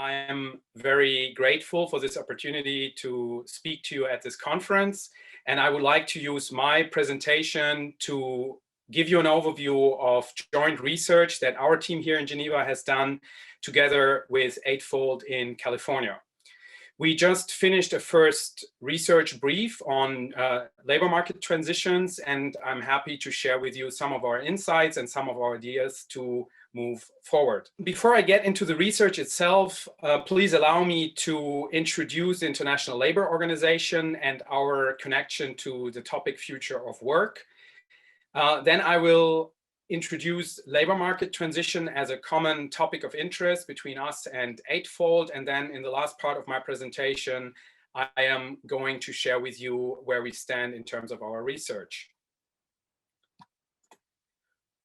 I am very grateful for this opportunity to speak to you at this conference. And I would like to use my presentation to give you an overview of joint research that our team here in Geneva has done together with Eightfold in California. We just finished a first research brief on labor market transitions, and I'm happy to share with you some of our insights and some of our ideas to move forward. Before I get into the research itself, please allow me to introduce the International Labour Organization and our connection to the topic future of work. Then I will introduce labor market transition as a common topic of interest between us and Eightfold. And then in the last part of my presentation, I am going to share with you where we stand in terms of our research.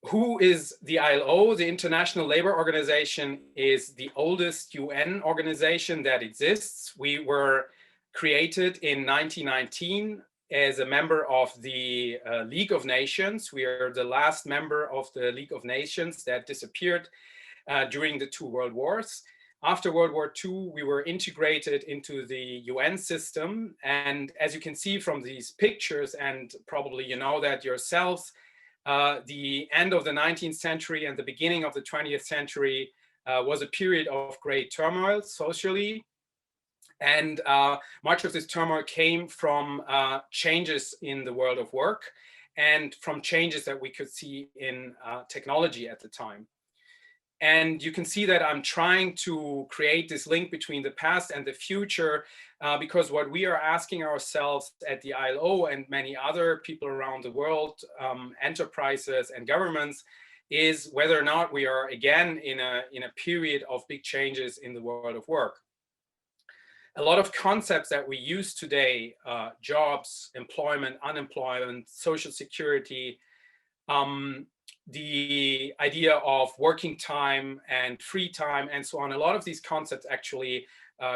Who is the ILO? The International Labour Organization is the oldest UN organization that exists. We were created in 1919 as a member of the League of Nations. We are the last member of the League of Nations that disappeared during the two world wars. After World War II, we were integrated into the UN system. And as you can see from these pictures, and probably you know that yourselves, the end of the 19th century and the beginning of the 20th century was a period of great turmoil socially. And much of this turmoil came from changes in the world of work and from changes that we could see in technology at the time. And you can see that I'm trying to create this link between the past and the future because what we are asking ourselves at the ILO and many other people around the world, enterprises and governments, is whether or not we are again in a period of big changes in the world of work. A lot of concepts that we use today, jobs, employment, unemployment, social security, the idea of working time and free time and so on, a lot of these concepts actually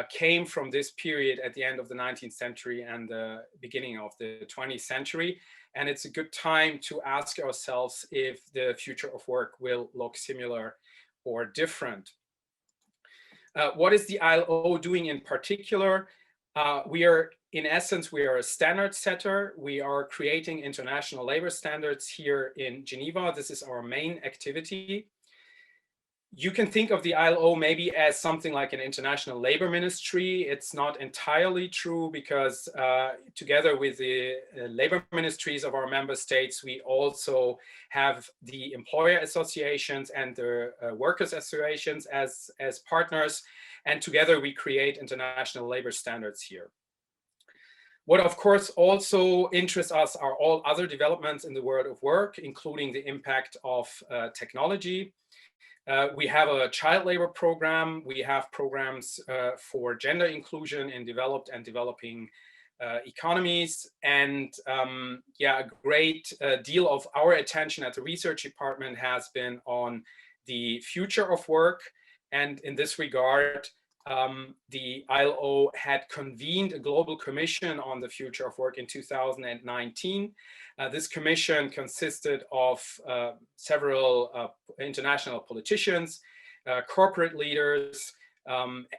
came from this period at the end of the 19th century and the beginning of the 20th century. And it's a good time to ask ourselves if the future of work will look similar or different. What is the ILO doing in particular? In essence, we are a standard setter. We are creating international labor standards here in Geneva. This is our main activity. You can think of the ILO maybe as something like an international labor ministry. It's not entirely true because together with the labor ministries of our member states, we also have the employer associations and the workers associations as partners. And together we create international labor standards here. What of course also interests us are all other developments in the world of work, including the impact of technology. We have a child labor program. We have programs for gender inclusion in developed and developing economies. And a great deal of our attention at the research department has been on the future of work. And in this regard, the ILO had convened a global commission on the future of work in 2019. This commission consisted of several international politicians, corporate leaders,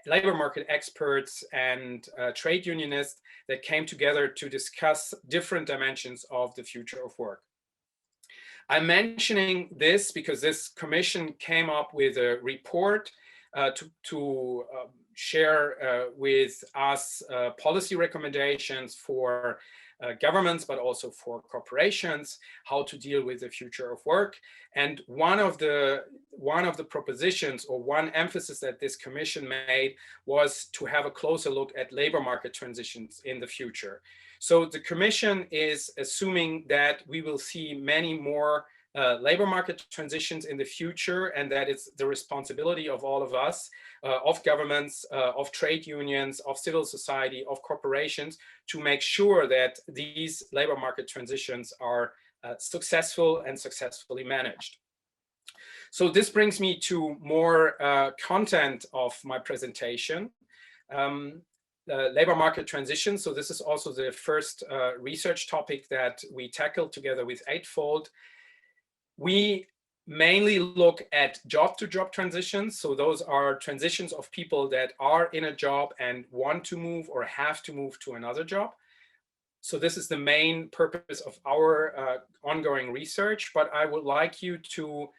labor market experts, and trade unionists that came together to discuss different dimensions of the future of work. I'm mentioning this because this commission came up with a report to share with us policy recommendations for governments, but also for corporations, how to deal with the future of work. And one of the propositions or one emphasis that this commission made was to have a closer look at labor market transitions in the future. So the commission is assuming that we will see many more labor market transitions in the future, and that it's the responsibility of all of us, of governments, of trade unions, of civil society, of corporations, to make sure that these labor market transitions are successful and successfully managed. So this brings me to more content of my presentation. Labor market transition. So this is also the first research topic that we tackled together with Eightfold. We mainly look at job-to-job transitions. So those are transitions of people that are in a job and want to move or have to move to another job. So this is the main purpose of our ongoing research, but I would like you to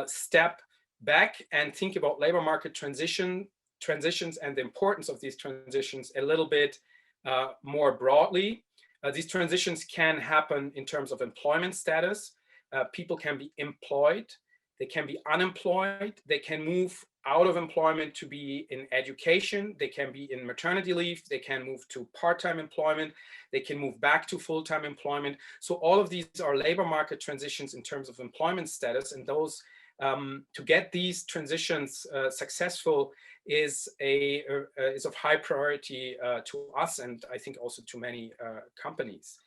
step back and think about labor market transitions and the importance of these transitions a little bit more broadly. These transitions can happen in terms of employment status. People can be employed, they can be unemployed, they can move out of employment to be in education, they can be in maternity leave, they can move to part-time employment, they can move back to full-time employment. So all of these are labor market transitions in terms of employment status, and those to get these transitions successful is of high priority to us, and I think also to many companies.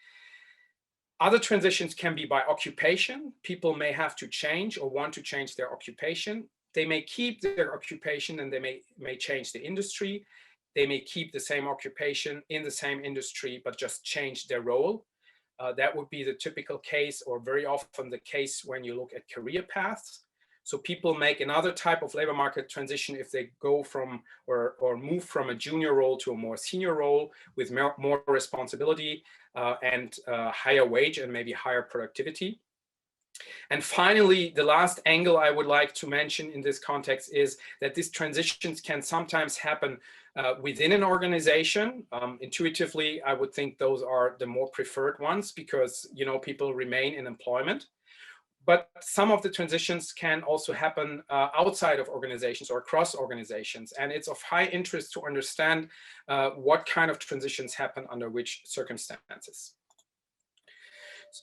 Other transitions can be by occupation. People may have to change or want to change their occupation. They may keep their occupation and they may change the industry. They may keep the same occupation in the same industry, but just change their role. That would be the typical case, or very often the case when you look at career paths. So people make another type of labor market transition if they go from or move from a junior role to a more senior role with more responsibility and higher wage and maybe higher productivity. And finally, the last angle I would like to mention in this context is that these transitions can sometimes happen within an organization. Intuitively, I would think those are the more preferred ones because, you know, people remain in employment. But some of the transitions can also happen outside of organizations or across organizations. And it's of high interest to understand what kind of transitions happen under which circumstances.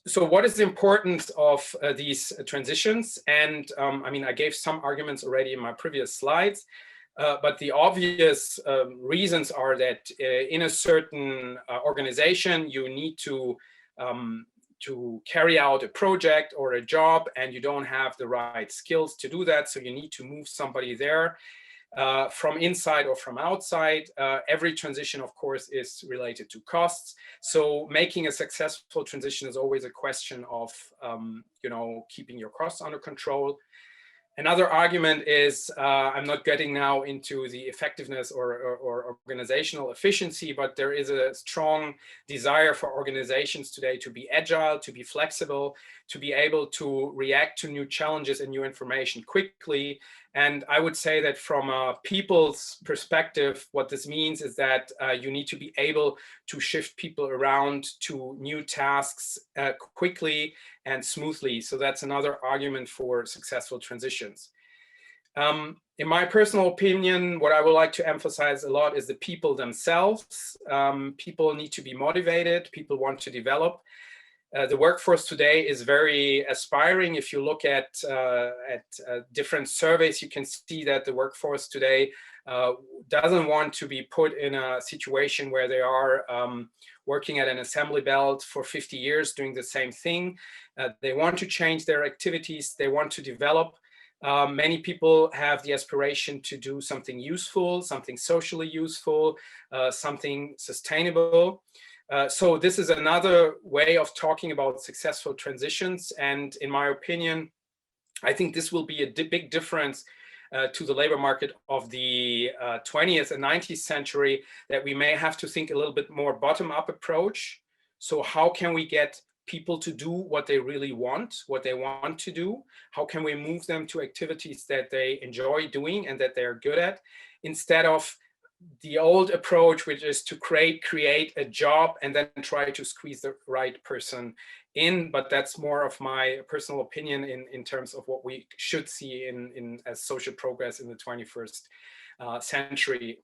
So what is the importance of these transitions? And I mean, I gave some arguments already in my previous slides, but the obvious reasons are that in a certain organization, you need to carry out a project or a job and you don't have the right skills to do that. So you need to move somebody there from inside or from outside. Every transition, of course, is related to costs. So making a successful transition is always a question of, you know, keeping your costs under control. Another argument is, I'm not getting now into the effectiveness or organizational efficiency, but there is a strong desire for organizations today to be agile, to be flexible, to be able to react to new challenges and new information quickly. And I would say that from a people's perspective, what this means is that you need to be able to shift people around to new tasks quickly and smoothly. So that's another argument for successful transitions. In my personal opinion, what I would like to emphasize a lot is the people themselves. People need to be motivated. People want to develop. The workforce today is very aspiring. If you look at different surveys, you can see that the workforce today doesn't want to be put in a situation where they are working at an assembly belt for 50 years doing the same thing. They want to change their activities. They want to develop. Many people have the aspiration to do something useful, something socially useful, something sustainable. So this is another way of talking about successful transitions. And in my opinion, I think this will be a big difference to the labor market of the 20th and 19th century, that we may have to think a little bit more bottom-up approach. So how can we get people to do what they really want, what they want to do? How can we move them to activities that they enjoy doing and that they're good at, instead of the old approach, which is to create a job and then try to squeeze the right person in. But that's more of my personal opinion in terms of what we should see in as social progress in the 21st century.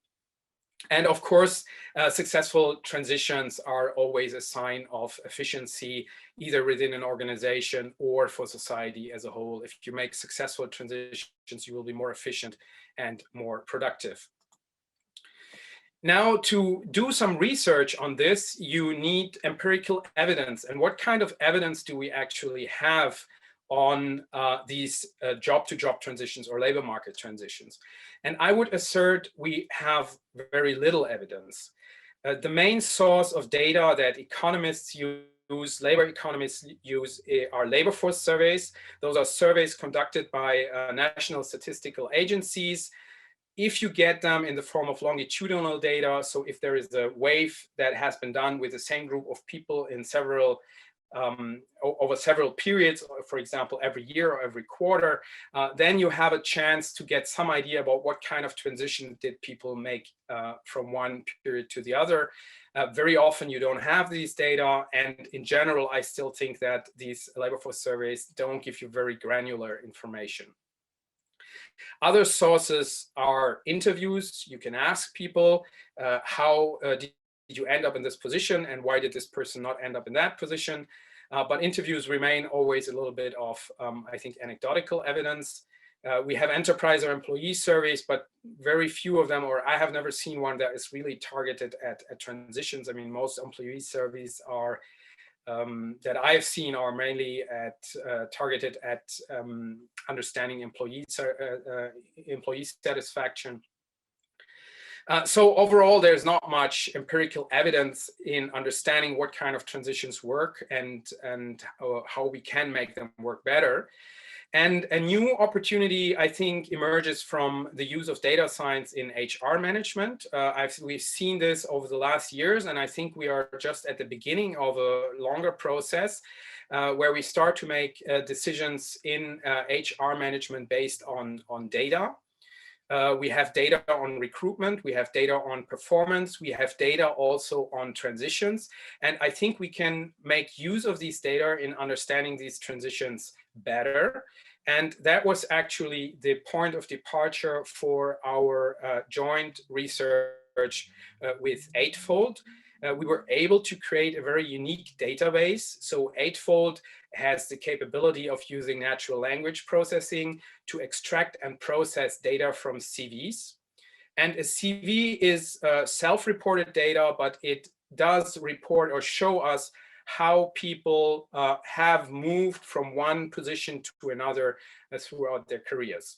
And of course, successful transitions are always a sign of efficiency, either within an organization or for society as a whole. If you make successful transitions, you will be more efficient and more productive. Now, to do some research on this, you need empirical evidence. And what kind of evidence do we actually have on these job-to-job transitions or labor market transitions? And I would assert we have very little evidence. The main source of data that economists use labor economists use are labor force surveys. Those are surveys conducted by national statistical agencies. If you get them in the form of longitudinal data, so if there is a wave that has been done with the same group of people in several over several periods, for example, every year or every quarter, then you have a chance to get some idea about what kind of transition did people make from one period to the other. Very often you don't have these data, and in general, I still think that these labor force surveys don't give you very granular information. Other sources are interviews. You can ask people, how did you end up in this position, and why did this person not end up in that position? But interviews remain always a little bit of, I think, anecdotal evidence. We have enterprise or employee surveys, but very few of them, or I have never seen one that is really targeted at transitions. I mean, most employee surveys are that I've seen are mainly targeted at understanding employee satisfaction. So overall, there's not much empirical evidence in understanding what kind of transitions work and how we can make them work better. And a new opportunity, I think, emerges from the use of data science in HR management. We've seen this over the last years, and I think we are just at the beginning of a longer process where we start to make decisions in HR management based on data. We have data on recruitment, we have data on performance, we have data also on transitions. And I think we can make use of these data in understanding these transitions better. And that was actually the point of departure for our joint research with Eightfold. We were able to create a very unique database. So Eightfold has the capability of using natural language processing to extract and process data from CVs. And a CV is self-reported data, but it does report or show us how people have moved from one position to another throughout their careers.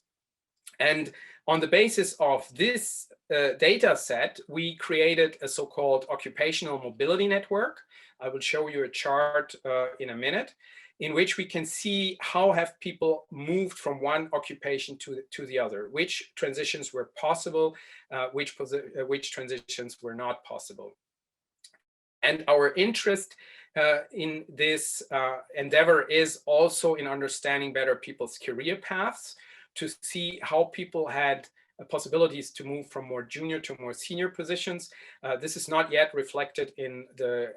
And on the basis of this data set, we created a so-called occupational mobility network. I will show you a chart in a minute, in which we can see how have people moved from one occupation to the other, which transitions were possible, which transitions were not possible. And our interest in this endeavor is also in understanding better people's career paths, to see how people had possibilities to move from more junior to more senior positions. This is not yet reflected in the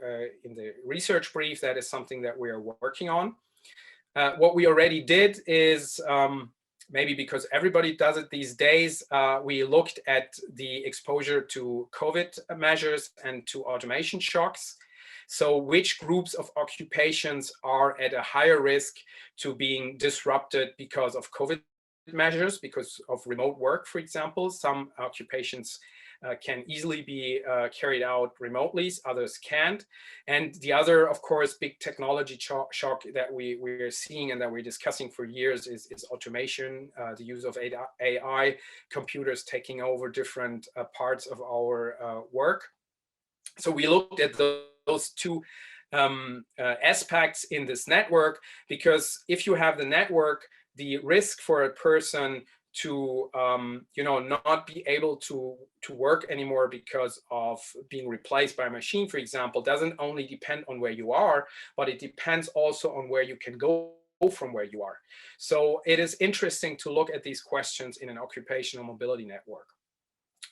research brief. That is something that we are working on. What we already did is, maybe because everybody does it these days, we looked at the exposure to COVID measures and to automation shocks. So which groups of occupations are at a higher risk to being disrupted because of COVID measures, because of remote work, for example. Some occupations can easily be carried out remotely, others can't. And the other, of course, big technology shock that we're seeing and that we're discussing for years is automation, the use of AI, computers taking over different parts of our work. So we looked at those two aspects in this network, because if you have the network, the risk for a person to not be able to work anymore because of being replaced by a machine, for example, doesn't only depend on where you are, but it depends also on where you can go from where you are. So it is interesting to look at these questions in an occupational mobility network.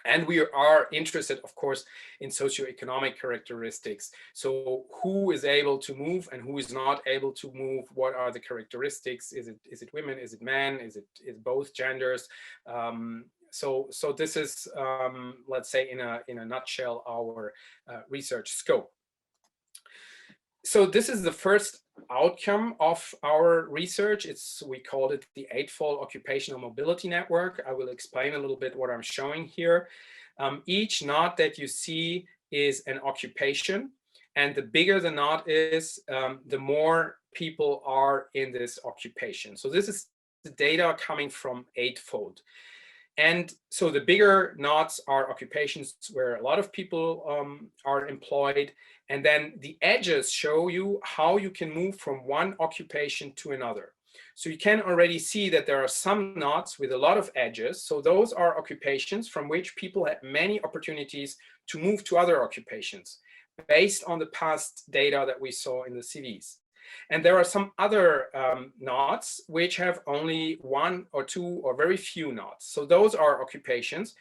And we are interested, of course, in socioeconomic characteristics. So who is able to move and who is not able to move? What are the characteristics? Is it women? Is it men? Is it both genders? So this is, let's say, in a nutshell, our research scope. So this is the first outcome of our research. We called it the Eightfold Occupational Mobility Network. I will explain a little bit what I'm showing here. Each knot that you see is an occupation, and the bigger the knot is, the more people are in this occupation. So this is the data coming from Eightfold. And so the bigger knots are occupations where a lot of people are employed, And then the edges show you how you can move from one occupation to another. So you can already see that there are some knots with a lot of edges. So those are occupations from which people had many opportunities to move to other occupations based on the past data that we saw in the CVs. And there are some other knots which have only one or two or very few knots. So those are occupations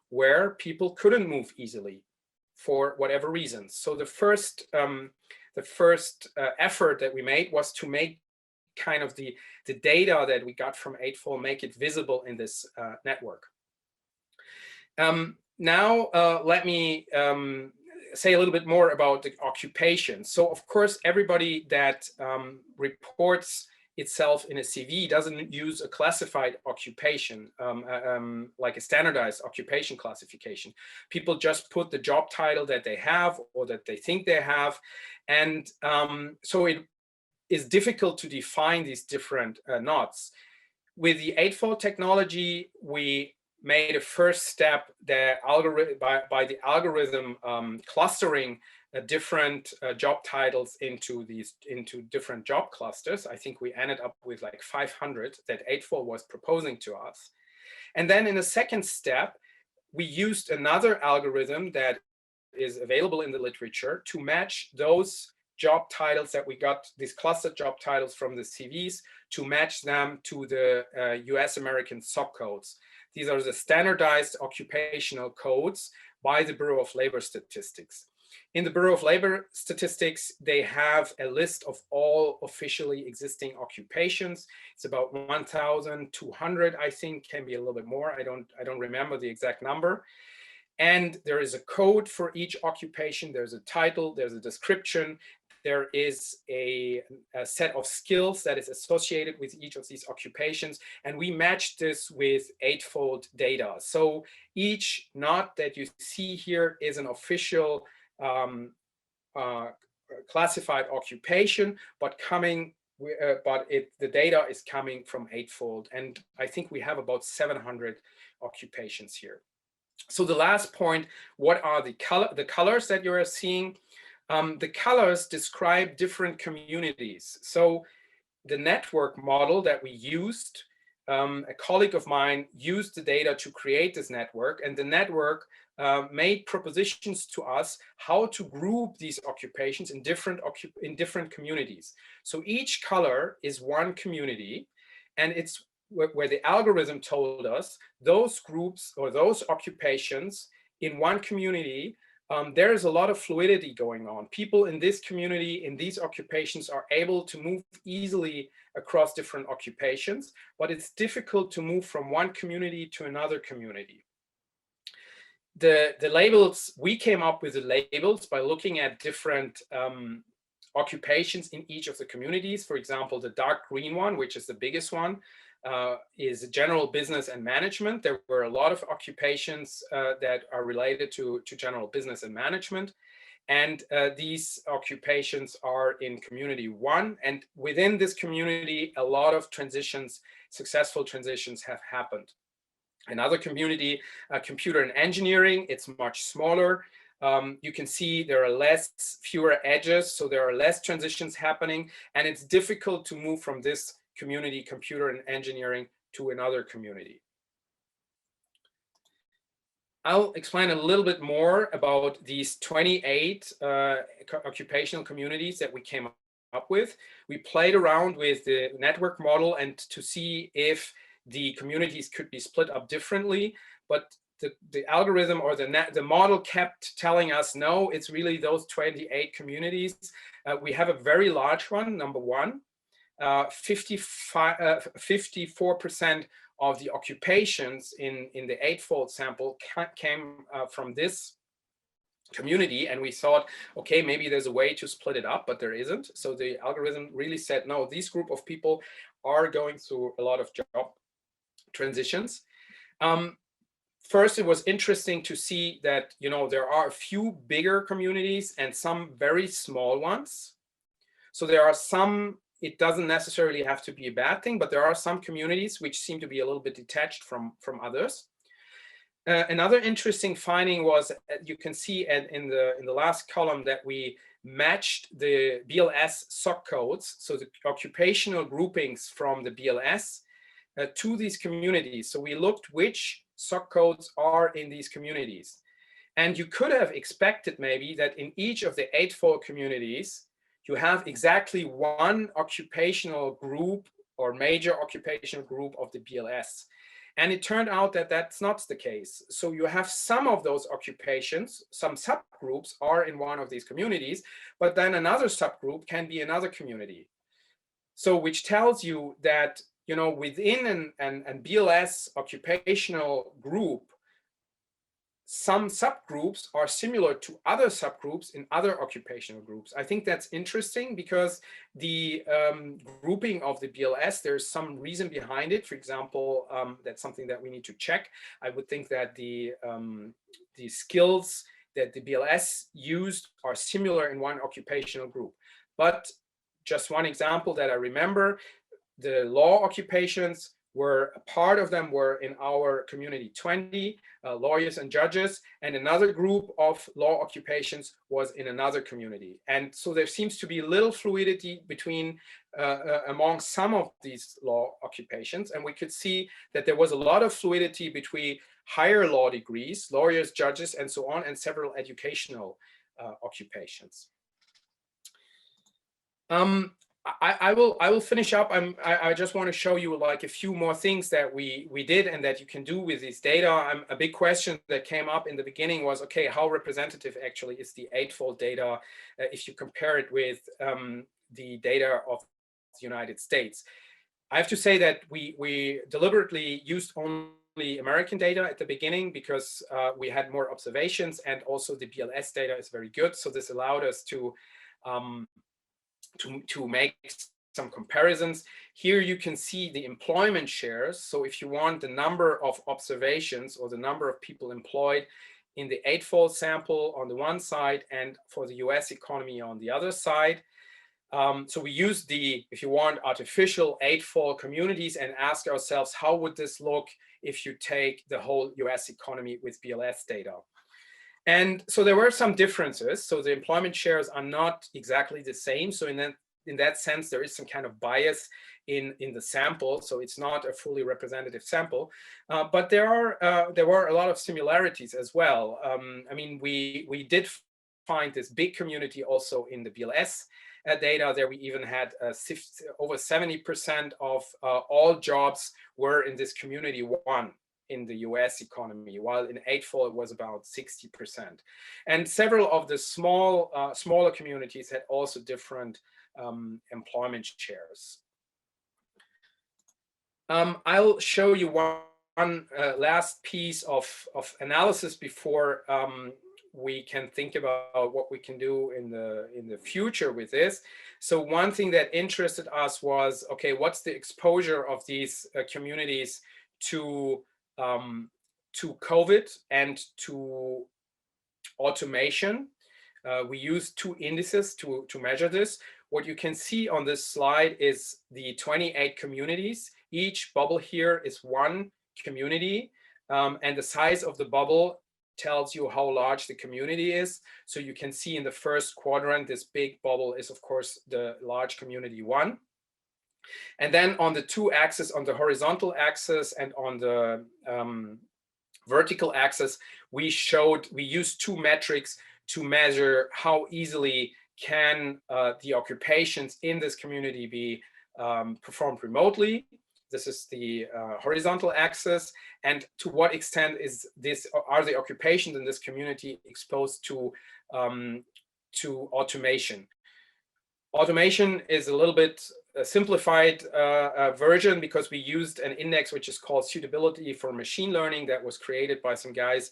where people couldn't move easily for whatever reasons. So the first effort that we made was to make kind of the data that we got from Eightfold, make it visible in this network. Now, let me say a little bit more about the occupation. So of course, everybody that reports itself in a CV doesn't use a classified occupation, like a standardized occupation classification. People just put the job title that they have or that they think they have. And so it is difficult to define these different knots. With the Eightfold technology, we made a first step by the algorithm clustering different job titles into different job clusters. I think we ended up with like 500 that Eightfold was proposing to us. And then in a second step, we used another algorithm that is available in the literature to match those job titles that we got, these clustered job titles from the CVs, to match them to the US American subcodes. These are the standardized occupational codes by the Bureau of Labor Statistics. In the Bureau of Labor Statistics, they have a list of all officially existing occupations. It's about 1,200, I think, can be a little bit more. I don't remember the exact number. And there is a code for each occupation. There's a title, there's a description, there is a set of skills that is associated with each of these occupations. And we match this with Eightfold data. So each knot that you see here is an official classified occupation, but the data is coming from Eightfold. And I think we have about 700 occupations here. So the last point, what are the colors that you are seeing? The colors describe different communities. So the network model that we used, a colleague of mine used the data to create this network, and the network made propositions to us how to group these occupations in different communities. So each color is one community, and it's where the algorithm told us those groups or those occupations in one community, there is a lot of fluidity going on. People in this community, in these occupations, are able to move easily across different occupations, but it's difficult to move from one community to another community. The labels, we came up with the labels by looking at different occupations in each of the communities. For example, the dark green one, which is the biggest one, is general business and management. There were a lot of occupations that are related to general business and management. And these occupations are in community 1. And within this community, a lot of successful transitions have happened. Another community, computer and engineering, it's much smaller. You can see there are fewer edges, so there are less transitions happening, and it's difficult to move from this community, computer and engineering, to another community. I'll explain a little bit more about these 28 occupational communities that we came up with. We played around with the network model and to see if the communities could be split up differently, but the algorithm or the model kept telling us, no, it's really those 28 communities. We have a very large one, number 1. 54% of the occupations in the Eightfold sample came from this community, and we thought, okay, maybe there's a way to split it up, but there isn't. So the algorithm really said, no, this group of people are going through a lot of job transitions. First, it was interesting to see that, there are a few bigger communities and some very small ones. So there are some, it doesn't necessarily have to be a bad thing, but there are some communities which seem to be a little bit detached from others. Another interesting finding was, you can see in the last column, that we matched the BLS SOC codes, so the occupational groupings from the BLS, to these communities. So we looked which SOC codes are in these communities. And you could have expected maybe that in each of the Eightfold communities, you have exactly one occupational group or major occupational group of the BLS. And it turned out that that's not the case. So you have some of those occupations, some subgroups are in one of these communities, but then another subgroup can be another community. So which tells you that, you know, within an BLS occupational group, some subgroups are similar to other subgroups in other occupational groups. I think that's interesting because the grouping of the BLS, there's some reason behind it. For example, that's something that we need to check. I would think that the skills that the BLS used are similar in one occupational group. But just one example that I remember, the law occupations were, a part of them were in our community 20, lawyers and judges, and another group of law occupations was in another community. And so there seems to be little fluidity between among some of these law occupations. And we could see that there was a lot of fluidity between higher law degrees, lawyers, judges, and so on, and several educational occupations. I will finish up. I just want to show you like a few more things that we did and that you can do with this data. A big question that came up in the beginning was, okay, how representative actually is the Eightfold data if you compare it with the data of the United States? I have to say that we deliberately used only American data at the beginning because we had more observations, and also the BLS data is very good. So this allowed us to make some comparisons. Here you can see the employment shares. So if you want the number of observations or the number of people employed in the Eightfold sample on the one side and for the US economy on the other side. So we use the, if you want, artificial Eightfold communities and ask ourselves, how would this look if you take the whole US economy with BLS data? And so there were some differences. So the employment shares are not exactly the same. So in that sense, there is some kind of bias in the sample. So it's not a fully representative sample. But there were a lot of similarities as well. I mean, we did find this big community also in the BLS data. There we even had over 70% of all jobs were in this community one in the US economy, while in Eightfold it was about 60%. And several of the smaller communities had also different employment shares. I'll show you one last piece of analysis before we can think about what we can do in the future with this. So one thing that interested us was, okay, what's the exposure of these communities to COVID and to automation? We used two indices to measure this. What you can see on this slide is the 28 communities. Each bubble here is one community, and the size of the bubble tells you how large the community is. So you can see in the first quadrant, this big bubble is of course the large community one. And then on the two axes, on the horizontal axis and on the vertical axis, we used two metrics to measure how easily can the occupations in this community be performed remotely. This is the horizontal axis, and to what extent are the occupations in this community exposed to automation. Automation is a little bit a simplified version because we used an index which is called suitability for machine learning that was created by some guys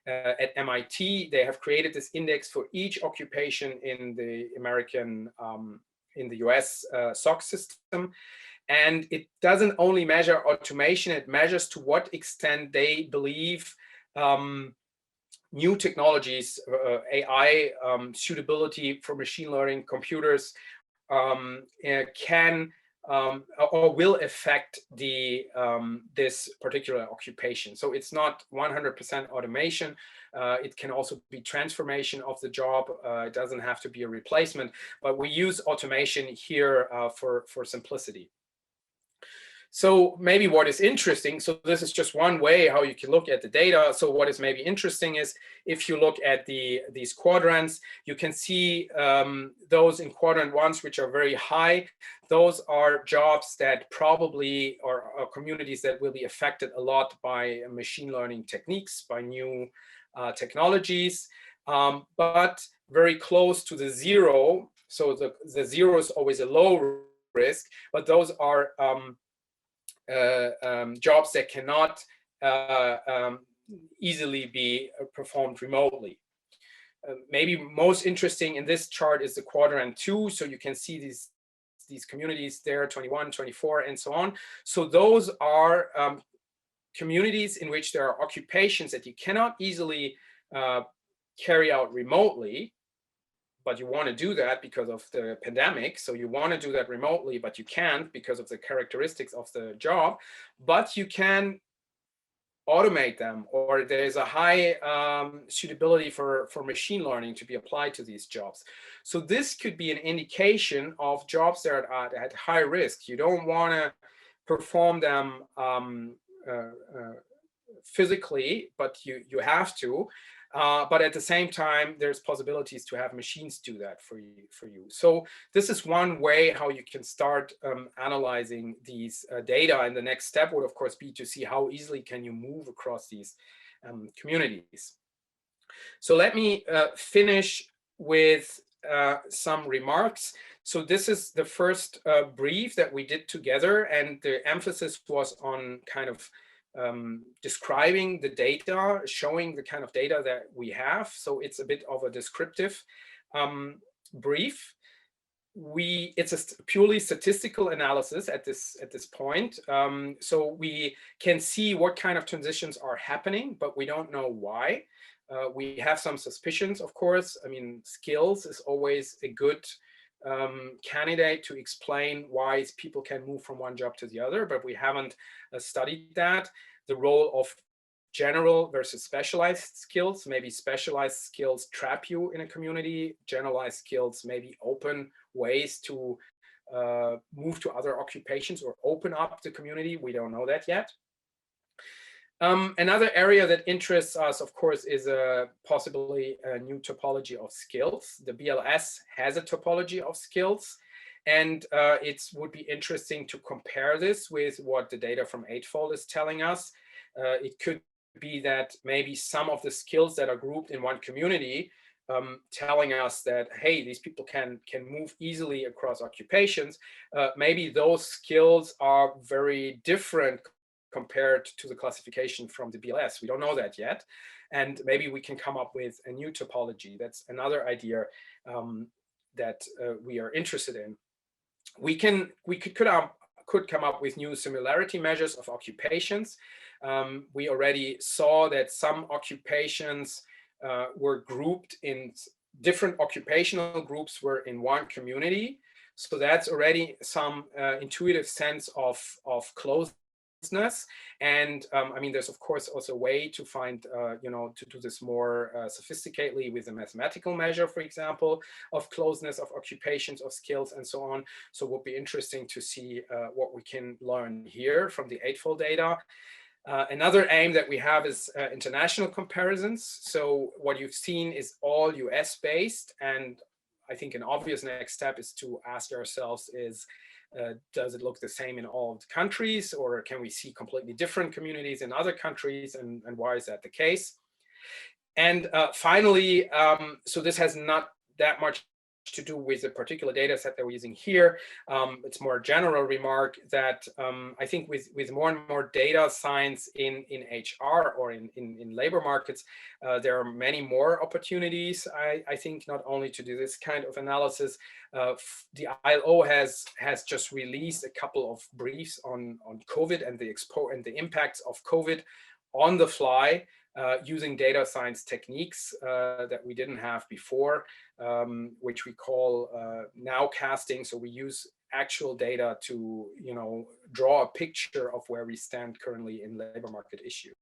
at MIT. They have created this index for each occupation in the in the US SOC system. And it doesn't only measure automation, it measures to what extent they believe new technologies, AI, suitability for machine learning computers can or will affect the this particular occupation. So it's not 100% automation. It can also be transformation of the job. It doesn't have to be a replacement, but we use automation here for simplicity. So maybe what is interesting, so this is just one way how you can look at the data. So what is maybe interesting is if you look at these quadrants, you can see those in quadrant ones, which are very high. Those are jobs that probably are communities that will be affected a lot by machine learning techniques, by new technologies, but very close to the zero. So the zero is always a low risk, but those are jobs that cannot easily be performed remotely. Maybe most interesting in this chart is the quadrant 2. So you can see these communities there, 21, 24, and so on. So those are communities in which there are occupations that you cannot easily carry out remotely, but you want to do that because of the pandemic. So you want to do that remotely, but you can't because of the characteristics of the job, but you can automate them, or there's a high suitability for machine learning to be applied to these jobs. So this could be an indication of jobs that are at high risk. You don't want to perform them physically, but you have to. But at the same time, there's possibilities to have machines do that for you. So this is one way how you can start analyzing these data. And the next step would, of course, be to see how easily can you move across these communities. So let me finish with some remarks. So this is the first brief that we did together, and the emphasis was on kind of describing the data, showing the kind of data that we have. So it's a bit of a descriptive brief. It's a purely statistical analysis at this point. So we can see what kind of transitions are happening, but we don't know why. We have some suspicions, of course. I mean, skills is always a good candidate to explain why people can move from one job to the other, but we haven't studied that. The role of general versus specialized skills. Maybe specialized skills trap you in a community. Generalized skills maybe open ways to move to other occupations or open up the community. We don't know that yet. Another area that interests us, of course, is possibly a new topology of skills. The BLS has a topology of skills, and it would be interesting to compare this with what the data from Eightfold is telling us. It could be that maybe some of the skills that are grouped in one community telling us that, hey, these people can move easily across occupations. Maybe those skills are very different compared to the classification from the BLS. We don't know that yet. And maybe we can come up with a new topology. That's another idea that we are interested in. We could come up with new similarity measures of occupations. We already saw that some occupations were grouped in different occupational groups were in one community. So that's already some intuitive sense of closeness. And I mean, there's of course also a way to find, to do this more sophisticatedly with a mathematical measure, for example, of closeness of occupations, of skills, and so on. So it would be interesting to see what we can learn here from the Eightfold data. Another aim that we have is international comparisons. So what you've seen is all US based, and I think an obvious next step is to ask ourselves does it look the same in all of the countries, or can we see completely different communities in other countries, and why is that the case? And finally, so this has not that much to do with the particular data set that we're using here. It's more a general remark that I think with more and more data science in HR or in labor markets, there are many more opportunities, I think, not only to do this kind of analysis. The ILO has just released a couple of briefs on COVID and the impacts of COVID on the fly, using data science techniques that we didn't have before, which we call nowcasting. So we use actual data to, draw a picture of where we stand currently in labor market issues.